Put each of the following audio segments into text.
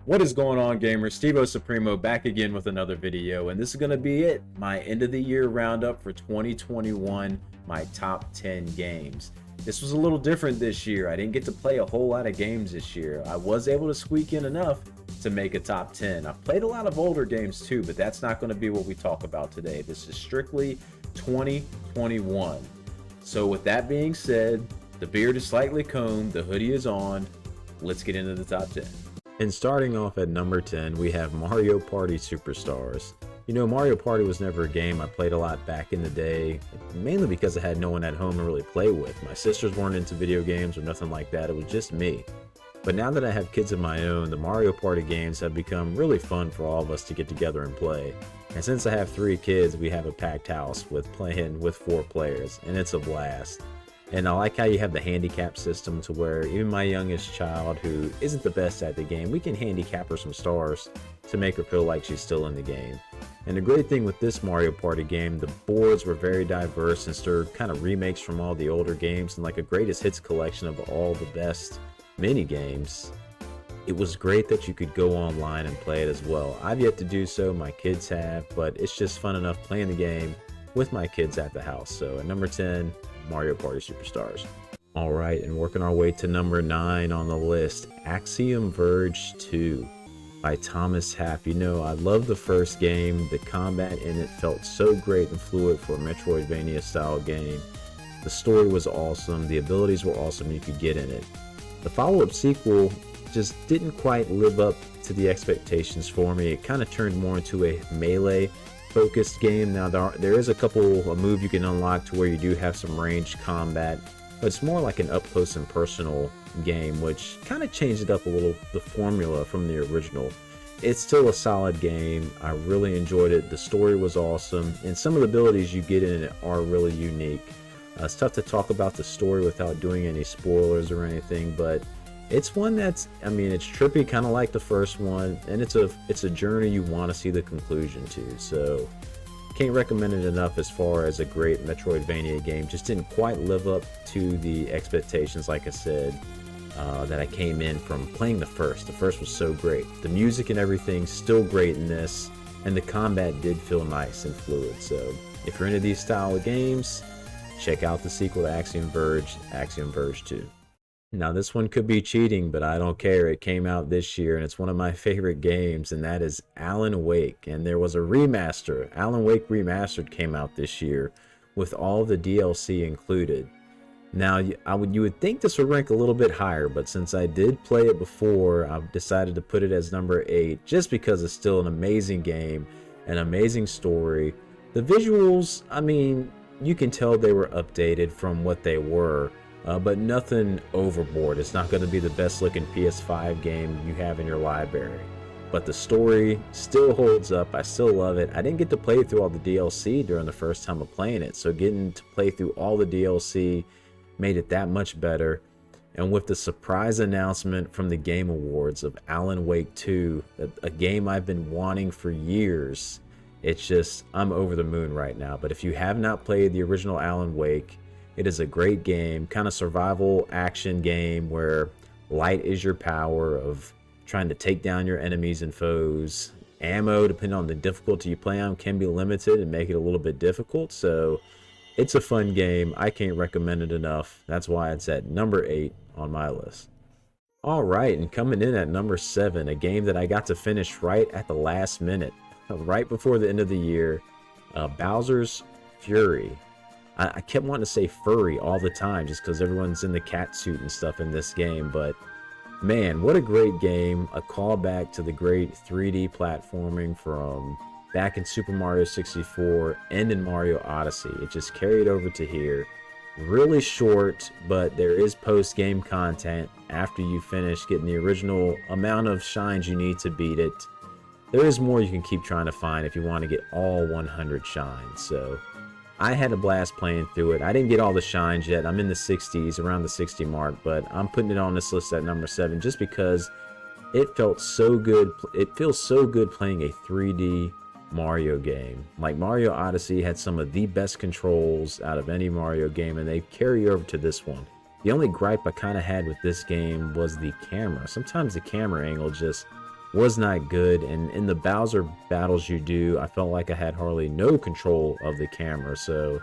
What is going on, gamers? Stevo Supremo back again with another video, and this is going to be it, my end of the year roundup for 2021, my top 10 games. This was a little different this year. I didn't get to play a whole lot of games this year. I was able to squeak in enough to make a top 10. I've played a lot of older games too, but that's not going to be what we talk about today. This is strictly 2021. So with that being said, the beard is slightly combed, the hoodie is on. Let's get into the top 10. And starting off at number 10, we have Mario Party Superstars. You know, Mario Party was never a game I played a lot back in the day, mainly because I had no one at home to really play with. My sisters weren't into video games or nothing like that, it was just me. But now that I have kids of my own, the Mario Party games have become really fun for all of us to get together and play. And since I have 3 kids, we have a packed house with playing with 4 players, and it's a blast. And I like how you have the handicap system to where even my youngest child, who isn't the best at the game, we can handicap her some stars to make her feel like she's still in the game. And the great thing with this Mario Party game, the boards were very diverse and they're kind of remakes from all the older games and like a greatest hits collection of all the best mini games. It was great that you could go online and play it as well. I've yet to do so, my kids have, but it's just fun enough playing the game with my kids at the house. So at number 10, Mario Party Superstars. Alright, and working our way to number 9 on the list, Axiom Verge 2 by Thomas Happ. You know, I love the first game. The combat in it felt so great and fluid for a Metroidvania style game. The story was awesome, the abilities were awesome you could get in it. The follow-up sequel just didn't quite live up to the expectations for me. It kind of turned more into a melee focused game. Now there is a couple of moves you can unlock to where you do have some ranged combat, but it's more like an up close and personal game, which kind of changed it up a little, the formula from the original. It's still a solid game. I really enjoyed it. The story was awesome, and some of the abilities you get in it are really unique. It's tough to talk about the story without doing any spoilers or anything, but it's one that's, I mean, it's trippy, kind of like the first one, and it's a journey you want to see the conclusion to. So can't recommend it enough as far as a great Metroidvania game. Just didn't quite live up to the expectations, like I said, that I came in from playing the first. The first was so great. The music and everything still great in this, and the combat did feel nice and fluid. So if you're into these style of games, check out the sequel to Axiom Verge 2. Now this one could be cheating, but I don't care. It came out this year and it's one of my favorite games, and that is Alan Wake. And there was a remaster. Alan Wake Remastered came out this year with all the DLC included. Now you would think this would rank a little bit higher, but since I did play it before, I've decided to put it as number 8 just because it's still an amazing game, an amazing story. The visuals, I mean, you can tell they were updated from what they were. But nothing overboard. It's not going to be the best looking PS5 game you have in your library. But the story still holds up. I still love it. I didn't get to play through all the DLC during the first time of playing it, so getting to play through all the DLC made it that much better. And with the surprise announcement from the Game Awards of Alan Wake 2, a game I've been wanting for years, it's just, I'm over the moon right now. But if you have not played the original Alan Wake, it is a great game, kind of survival action game where light is your power of trying to take down your enemies and foes. Ammo, depending on the difficulty you play on, can be limited and make it a little bit difficult. So it's a fun game. I can't recommend it enough. That's why it's at number 8 on my list. All right, and coming in at number 7, a game that I got to finish right at the last minute, right before the end of the year, Bowser's Fury. I kept wanting to say furry all the time just because everyone's in the cat suit and stuff in this game, but man, what a great game. A callback to the great 3D platforming from back in Super Mario 64 and in Mario Odyssey. It just carried over to here. Really short, but there is post-game content after you finish getting the original amount of shines you need to beat it. There is more you can keep trying to find if you want to get all 100 shines, so I had a blast playing through it. I didn't get all the shines yet. I'm in the 60s, around the 60 mark, but I'm putting it on this list at number 7 just because it felt so good. It feels so good playing a 3D Mario game. Like Mario Odyssey had some of the best controls out of any Mario game, and they carry over to this one. The only gripe I kind of had with this game was the camera. Sometimes the camera angle just was not good, and in the Bowser battles you do, I felt like I had hardly no control of the camera, so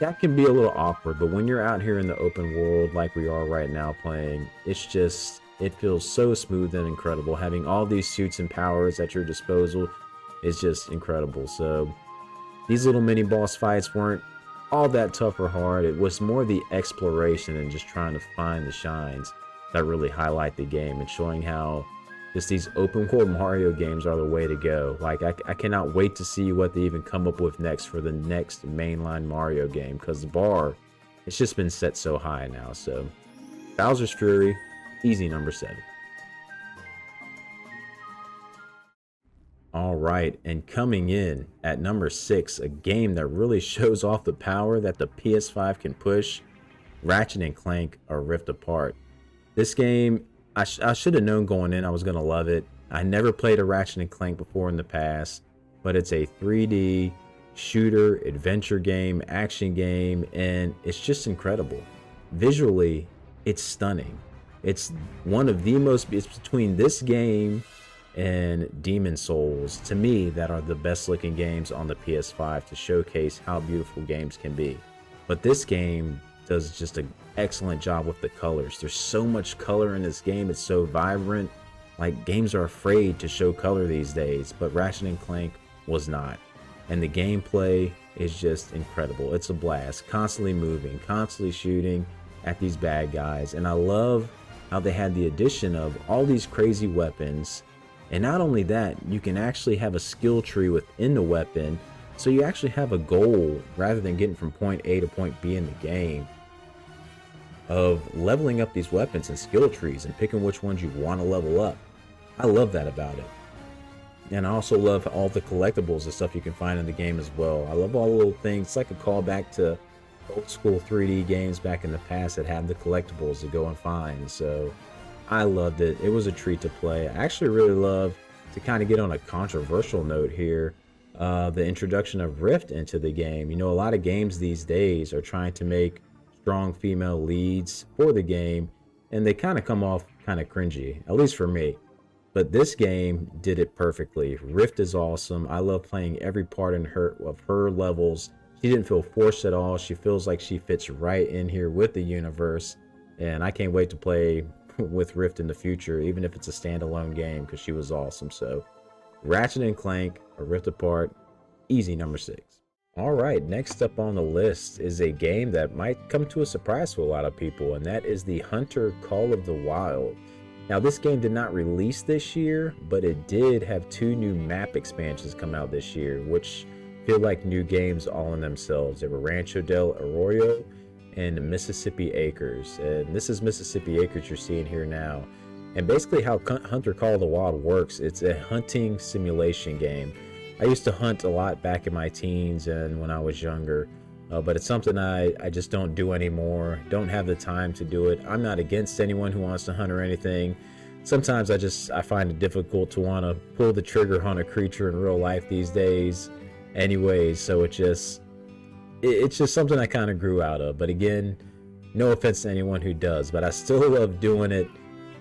that can be a little awkward. But when you're out here in the open world like we are right now playing, it's just, it feels so smooth and incredible. Having all these suits and powers at your disposal is just incredible. So these little mini boss fights weren't all that tough or hard. It was more the exploration and just trying to find the shines that really highlight the game, and showing how just these open world Mario games are the way to go. Like, I cannot wait to see what they even come up with next for the next mainline Mario game, because the bar, it's just been set so high now. So Bowser's Fury, easy number 7. All right, and coming in at number 6, a game that really shows off the power that the PS5 can push, Ratchet and Clank: A Rift Apart. This game, I should have known going in I was going to love it. I never played a Ratchet and Clank before in the past, but it's a 3D shooter, adventure game, action game, and it's just incredible. Visually, it's stunning. It's one of the most, it's between this game and Demon Souls, to me, that are the best looking games on the PS5 to showcase how beautiful games can be. But this game does just an excellent job with the colors. There's so much color in this game. It's so vibrant. Like, games are afraid to show color these days, but Ratchet and Clank was not. And the gameplay is just incredible. It's a blast. Constantly moving, constantly shooting at these bad guys. And I love how they had the addition of all these crazy weapons. And not only that, you can actually have a skill tree within the weapon. So you actually have a goal, rather than getting from point A to point B in the game, of leveling up these weapons and skill trees and picking which ones you want to level up. I love that about it. And I also love all the collectibles and stuff you can find in the game as well. I love all the little things. It's like a callback to old school 3D games back in the past that had the collectibles to go and find. So I loved it. It was a treat to play. I actually really love, to kind of get on a controversial note here, the introduction of Rift into the game. You know, a lot of games these days are trying to make strong female leads for the game, and they kind of come off kind of cringy, at least for me. But this game did it perfectly. Rift is awesome. I love playing every part of her levels. She didn't feel forced at all. She feels like she fits right in here with the universe, and I can't wait to play with Rift in the future, even if it's a standalone game, because she was awesome. So Ratchet and Clank: A Rift Apart, easy number 6. All right, next up on the list is a game that might come to a surprise to a lot of people, and that is the Hunter Call of the Wild. Now, this game did not release this year, but it did have 2 new map expansions come out this year, which feel like new games all in themselves. They were Rancho del Arroyo and Mississippi Acres, and this is Mississippi Acres you're seeing here now. And basically how Hunter Call of the Wild works, it's a hunting simulation game. I used to hunt a lot back in my teens and when I was younger, but it's something I just don't do anymore. Don't have the time to do it. I'm not against anyone who wants to hunt or anything. Sometimes I find it difficult to want to pull the trigger on a creature in real life these days anyways, so it's just something I kind of grew out of. But again, no offense to anyone who does, but I still love doing it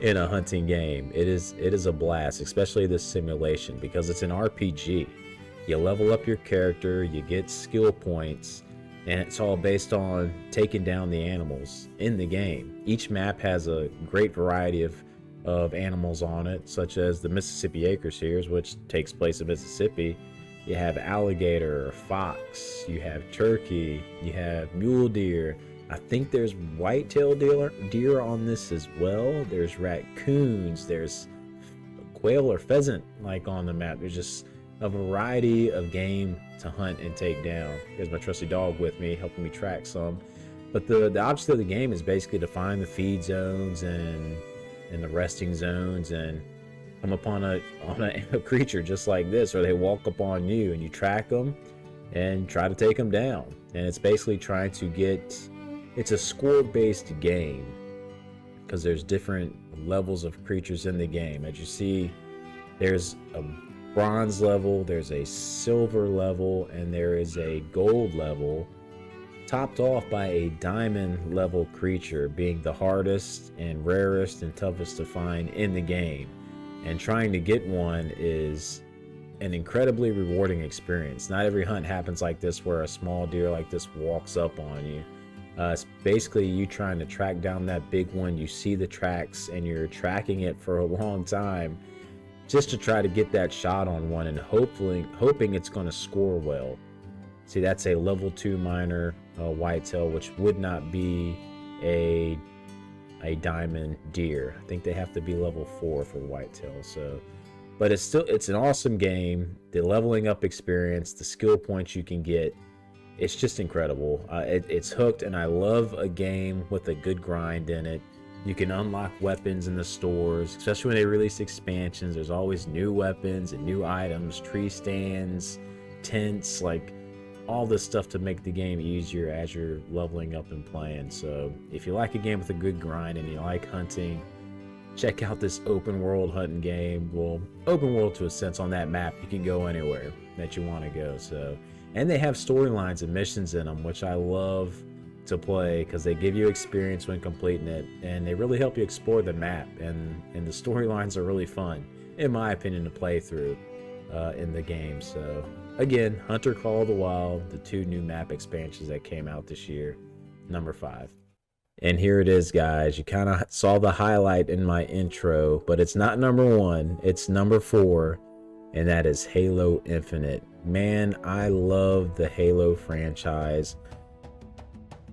in a hunting game. It is a blast, especially this simulation, because it's an RPG. You level up your character, you get skill points, and it's all based on taking down the animals in the game. Each map has a great variety of animals on it, such as the Mississippi Acres here, which takes place in Mississippi. You have alligator, fox, you have turkey, you have mule deer. I think there's white-tailed deer on this as well. There's raccoons, there's quail or pheasant like on the map. There's just a variety of game to hunt and take down. There's my trusty dog with me, helping me track some. But the object of the game is basically to find the feed zones and the resting zones, and come upon a creature just like this, or they walk upon you and you track them and try to take them down. And it's basically trying to it's a score-based game, because there's different levels of creatures in the game. As you see, there's a bronze level, there's a silver level, and there is a gold level, topped off by a diamond level creature being the hardest and rarest and toughest to find in the game. and trying to get one is an incredibly rewarding experience. Not every hunt happens like this, where a small deer like this walks up on you. It's basically you trying to track down that big one. You see the tracks and you're tracking it for a long time just to try to get that shot on one, and hoping it's going to score well. See, that's a level 2 minor whitetail, which would not be a diamond deer. I think they have to be level 4 for whitetail. So, but it's an awesome game. The leveling up experience, the skill points you can get, it's just incredible. It's hooked, and I love a game with a good grind in it. You can unlock weapons in the stores, especially when they release expansions. There's always new weapons and new items, tree stands, tents, like all this stuff to make the game easier as you're leveling up and playing. So if you like a game with a good grind and you like hunting, check out this open world hunting game. Well, open world to a sense. On that map you can go anywhere that you want to go. So, and they have storylines and missions in them, which I love to play because they give you experience when completing it, and they really help you explore the map, and the storylines are really fun, in my opinion, to play through in the game. So again, Hunter Call of the Wild, the 2 new map expansions that came out this year, number 5. And here it is, guys. You kind of saw the highlight in my intro, but it's not number 1, it's number 4, and that is Halo Infinite. Man, I love the Halo franchise.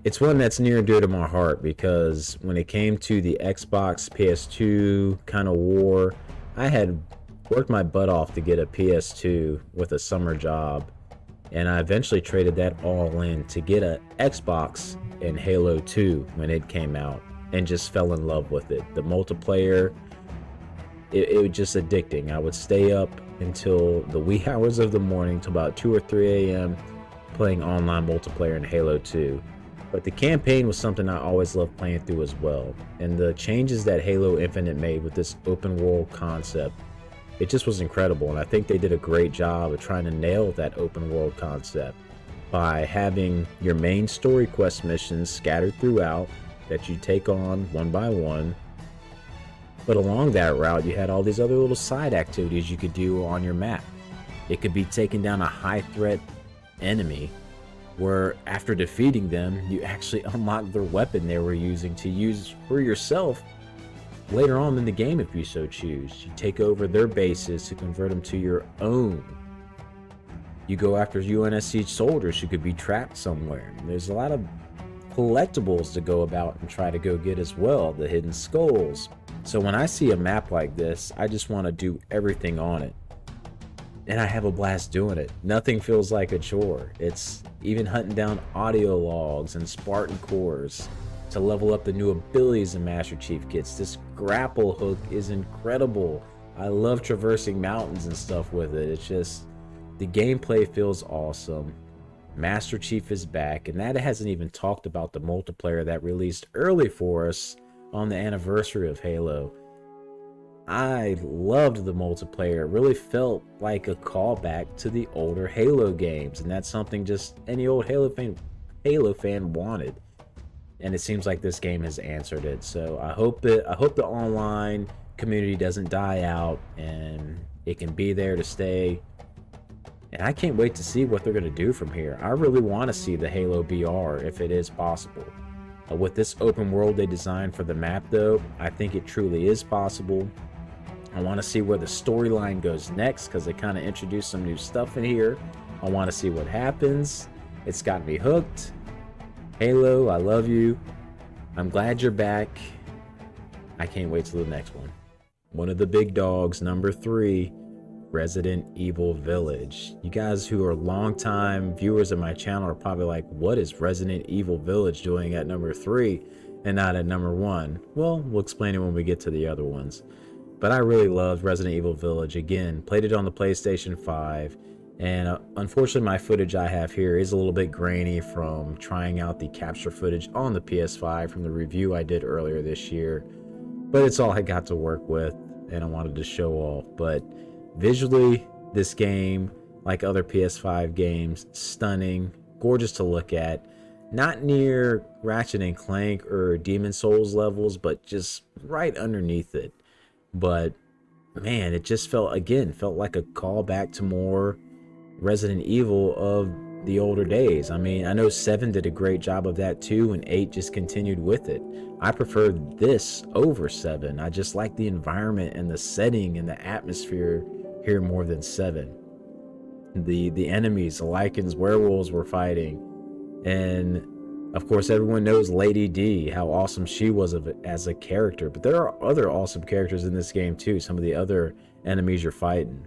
It's one that's near and dear to my heart because when it came to the Xbox PS2 kind of war, I had worked my butt off to get a PS2 with a summer job, and I eventually traded that all in to get a Xbox and Halo 2 when it came out, and just fell in love with it. The multiplayer, it was just addicting. I would stay up until the wee hours of the morning, till about 2 or 3 a.m. playing online multiplayer in Halo 2. But the campaign was something I always loved playing through as well. And the changes that Halo Infinite made with this open world concept, it just was incredible. And I think they did a great job of trying to nail that open world concept by having your main story quest missions scattered throughout that you take on one by one. But along that route, you had all these other little side activities you could do on your map. It could be taking down a high threat enemy, where after defeating them, you actually unlock their weapon they were using to use for yourself later on in the game if you so choose. You take over their bases to convert them to your own. You go after UNSC soldiers who could be trapped somewhere. There's a lot of collectibles to go about and try to go get as well, the hidden skulls. So when I see a map like this, I just want to do everything on it. And I have a blast doing it. Nothing feels like a chore. It's even hunting down audio logs and Spartan cores to level up the new abilities in Master Chief kits. This grapple hook is incredible. I love traversing mountains and stuff with it. It's just, the gameplay feels awesome. Master Chief is back, and that hasn't even talked about the multiplayer that released early for us on the anniversary of Halo. I loved the multiplayer. It really felt like a callback to the older Halo games, and that's something just any old Halo fan wanted. And it seems like this game has answered it. So I hope the online community doesn't die out, and it can be there to stay. And I can't wait to see what they're going to do from here. I really want to see the Halo VR if it is possible. With this open world they designed for the map, though, I think it truly is possible. I want to see where the storyline goes next, because they kind of introduced some new stuff in here. I want to see what happens. It's got me hooked. Halo, I love you. I'm glad you're back. I can't wait till the next one. One of the big dogs, number 3, Resident Evil Village. You guys who are longtime viewers of my channel are probably like, what is Resident Evil Village doing at number 3 and not at number 1? Well, we'll explain it when we get to the other ones. But I really loved Resident Evil Village. Again, played it on the PlayStation 5. And unfortunately, my footage I have here is a little bit grainy from trying out the capture footage on the PS5 from the review I did earlier this year. But it's all I got to work with, and I wanted to show off. But visually, this game, like other PS5 games, stunning, gorgeous to look at. Not near Ratchet and Clank or Demon Souls levels, but just right underneath it. But man, it just felt like a callback to more Resident Evil of the older days. I mean, I know 7 did a great job of that too, and 8 just continued with it. I prefer this over 7. I just like the environment and the setting and the atmosphere here more than 7. The enemies, the Lycans, werewolves we're fighting, and of course everyone knows Lady D, how awesome she was as a character. But there are other awesome characters in this game too. Some of the other enemies you're fighting.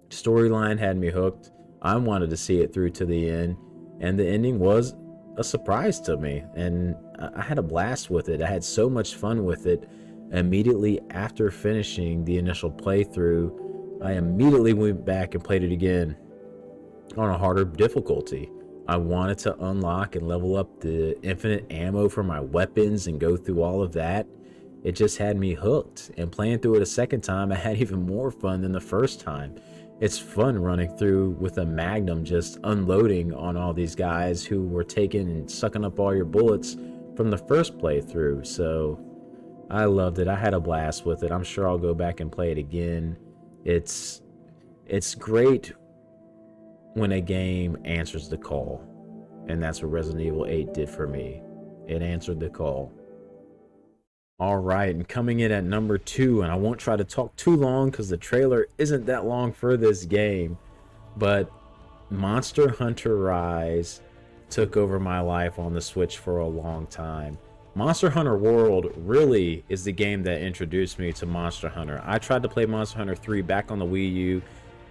Storyline had me hooked. I wanted to see it through to the end, and the ending was a surprise to me, and I had a blast with it. I had so much fun with it. Immediately after finishing the initial playthrough, I immediately went back and played it again on a harder difficulty. I wanted to unlock and level up the infinite ammo for my weapons and go through all of that. It just had me hooked, and playing through it a second time, I had even more fun than the first time. It's fun running through with a Magnum, just unloading on all these guys who were taking and sucking up all your bullets from the first playthrough. So I loved it. I had a blast with it. I'm sure I'll go back and play it again. It's great when a game answers the call, and that's what Resident Evil 8 did for me. It answered the call. All right, and coming in at number 2, and I won't try to talk too long because the trailer isn't that long for this game, but Monster Hunter Rise took over my life on the Switch for a long time. Monster Hunter World really is the game that introduced me to Monster Hunter. I tried to play Monster Hunter 3 back on the Wii U.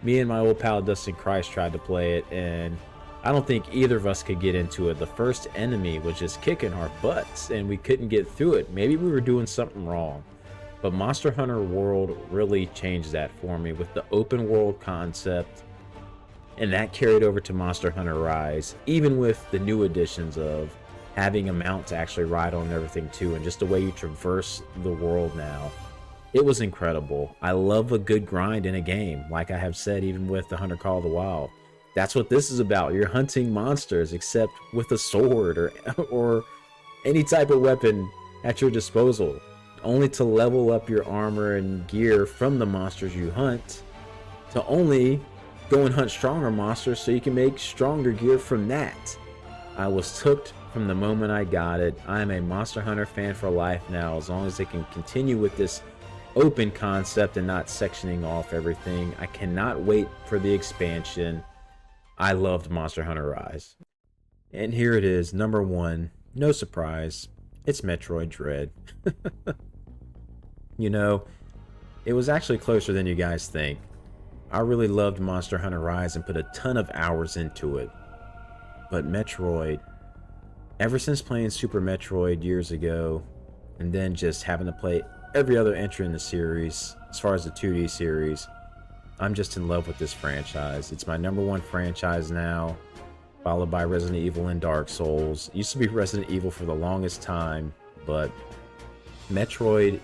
Me and my old pal Dustin Christ tried to play it, and I don't think either of us could get into it. The first enemy was just kicking our butts, and we couldn't get through it. Maybe we were doing something wrong. But Monster Hunter World really changed that for me with the open world concept, and that carried over to Monster Hunter Rise, even with the new additions of having a mount to actually ride on and everything too, and just the way you traverse the world now. It was incredible. I love a good grind in a game, like I have said, even with the Hunter Call of the Wild. That's what this is about. You're hunting monsters, except with a sword or any type of weapon at your disposal, only to level up your armor and gear from the monsters you hunt, to only go and hunt stronger monsters so you can make stronger gear from that. I was hooked from the moment I got it. I am a Monster Hunter fan for life now, as long as they can continue with this open concept and not sectioning off everything. I cannot wait for the expansion. I loved Monster Hunter Rise. And here it is, number 1. No surprise, it's Metroid Dread. You know, it was actually closer than you guys think. I really loved Monster Hunter Rise and put a ton of hours into it. But Metroid, ever since playing Super Metroid years ago, and then just having to play every other entry in the series, as far as the 2D series, I'm just in love with this franchise. It's my number 1 franchise now, followed by Resident Evil and Dark Souls. It used to be Resident Evil for the longest time, but Metroid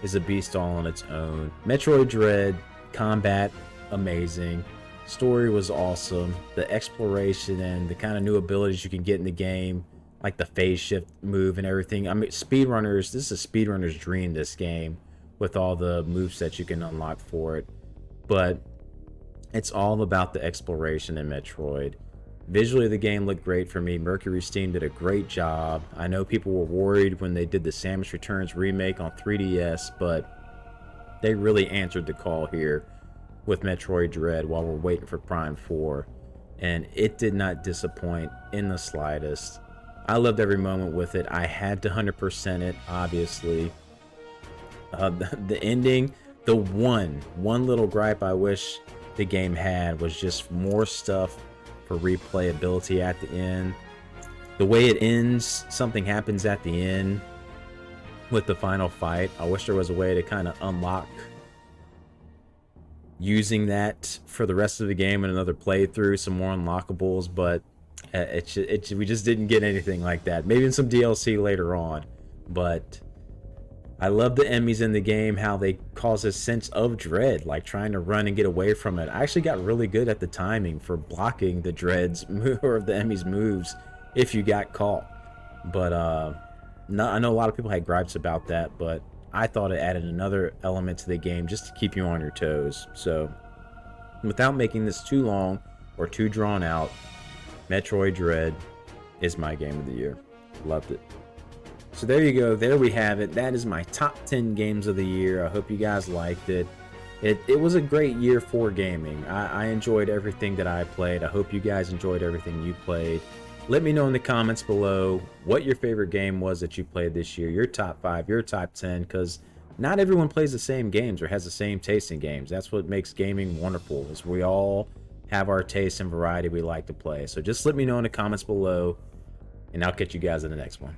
is a beast all on its own. Metroid Dread, combat, amazing. Story was awesome. The exploration and the kind of new abilities you can get in the game, like the phase shift move and everything. I mean, speedrunners, this is a speedrunner's dream, this game, with all the movesets you can unlock for it. But it's all about the exploration in Metroid. Visually, the game looked great for me. Mercury Steam did a great job. I know people were worried when they did the Samus Returns remake on 3DS, but they really answered the call here with Metroid Dread while we're waiting for Prime 4. And it did not disappoint in the slightest. I loved every moment with it. I had to 100% it, obviously. The ending, the one little gripe I wish the game had was just more stuff for replayability at the end. The way it ends, something happens at the end with the final fight. I wish there was a way to kind of unlock using that for the rest of the game in another playthrough, some more unlockables, but we just didn't get anything like that. Maybe in some DLC later on, but I love the enemies in the game, how they cause a sense of dread, like trying to run and get away from it. I actually got really good at the timing for blocking the dreads or the enemies' moves if you got caught. But I know a lot of people had gripes about that, but I thought it added another element to the game just to keep you on your toes. So without making this too long or too drawn out, Metroid Dread is my game of the year. Loved it. So there you go. There we have it. That is my top 10 games of the year. I hope you guys liked it. It was a great year for gaming. I enjoyed everything that I played. I hope you guys enjoyed everything you played. Let me know in the comments below what your favorite game was that you played this year, your top 5, your top 10, because not everyone plays the same games or has the same taste in games. That's what makes gaming wonderful, is we all have our taste and variety we like to play. So just let me know in the comments below, and I'll catch you guys in the next one.